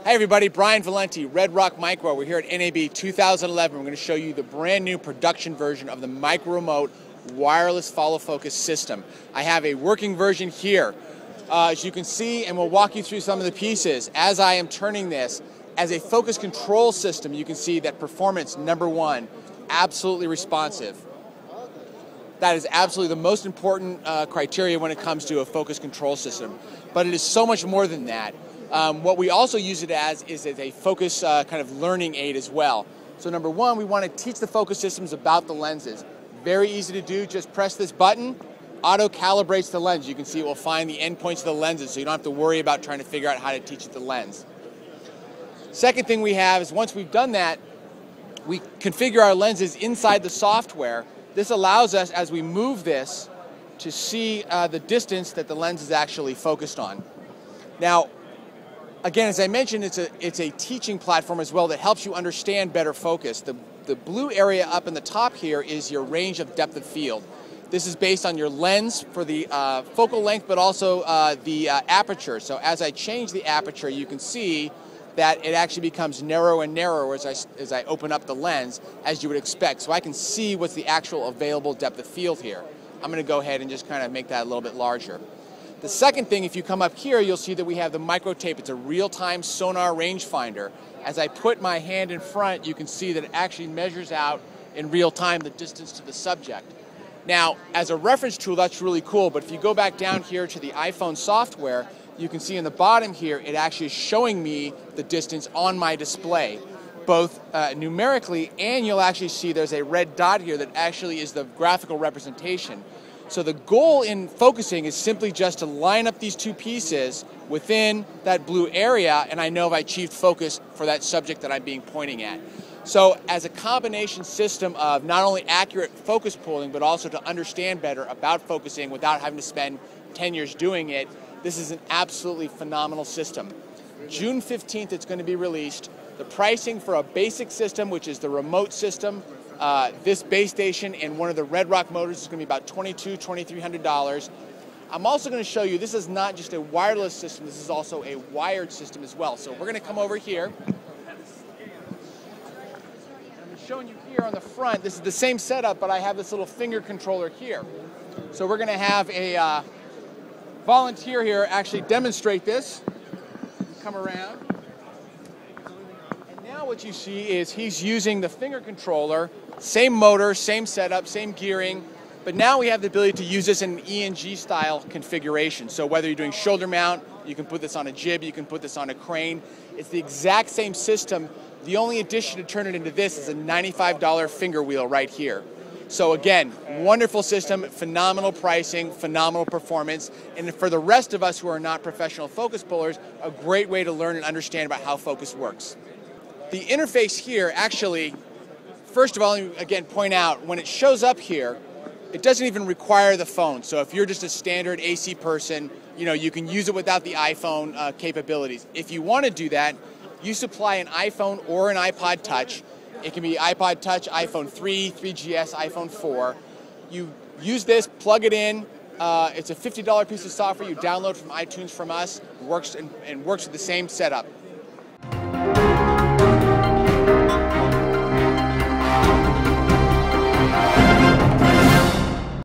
Hi everybody, Brian Valente, REDROCK MICRO. We're here at NAB 2011. We're going to show you the brand new production version of the microRemote wireless follow focus system. I have a working version here. As you can see, and we'll walk you through some of the pieces. As I am turning this, as a focus control system, you can see that performance, #1, absolutely responsive. That is absolutely the most important criteria when it comes to a focus control system. But it is so much more than that. What we also use it as is a focus kind of learning aid as well. So #1, we want to teach the focus systems about the lenses. Very easy to do, just press this button, auto calibrates the lens. You can see it will find the endpoints of the lenses, so you don't have to worry about trying to figure out how to teach it the lens. Second thing we have is once we've done that, we configure our lenses inside the software. This allows us, as we move this, to see the distance that the lens is actually focused on. Now, again, as I mentioned, it's a teaching platform as well that helps you understand better focus. The blue area up in the top here is your range of depth of field. This is based on your lens for the focal length, but also the aperture. So as I change the aperture, you can see that it actually becomes narrower and narrower as I open up the lens, as you would expect. So I can see what's the actual available depth of field here. I'm going to go ahead and just kind of make that a little bit larger. The second thing, if you come up here, you'll see that we have the micro tape. It's a real-time sonar rangefinder. As I put my hand in front, you can see that it actually measures out in real time the distance to the subject. Now, as a reference tool, that's really cool, but if you go back down here to the iPhone software, you can see in the bottom here, it actually is showing me the distance on my display, both numerically, and you'll actually see there's a red dot here that actually is the graphical representation. So the goal in focusing is simply just to line up these two pieces within that blue area, and I know I've achieved focus for that subject that I'm being pointing at. So as a combination system of not only accurate focus pulling, but also to understand better about focusing without having to spend 10 years doing it, this is an absolutely phenomenal system. June 15th, it's going to be released. The pricing for a basic system, which is the remote system, this base station and one of the REDROCK motors is going to be about $2,200, $2,300. I'm also going to show you this is not just a wireless system, this is also a wired system as well. So we're going to come over here. I'm showing you here on the front, this is the same setup, but I have this little finger controller here. So we're going to have a volunteer here actually demonstrate this. Come around. And now what you see is he's using the finger controller, same motor, same setup, same gearing, but now we have the ability to use this in an ENG style configuration. So whether you're doing shoulder mount, you can put this on a jib, you can put this on a crane. It's the exact same system. The only addition to turn it into this is a $95 finger wheel right here. So again, wonderful system, phenomenal pricing, phenomenal performance, and for the rest of us who are not professional focus pullers, a great way to learn and understand about how focus works. The interface here actually, first of all, again, point out, when it shows up here, it doesn't even require the phone. So if you're just a standard AC person, you can use it without the iPhone capabilities. If you want to do that, you supply an iPhone or an iPod Touch. It can be iPod Touch, iPhone 3, 3GS, iPhone 4. You use this, plug it in. It's a $50 piece of software you download from iTunes from us. Works with the same setup.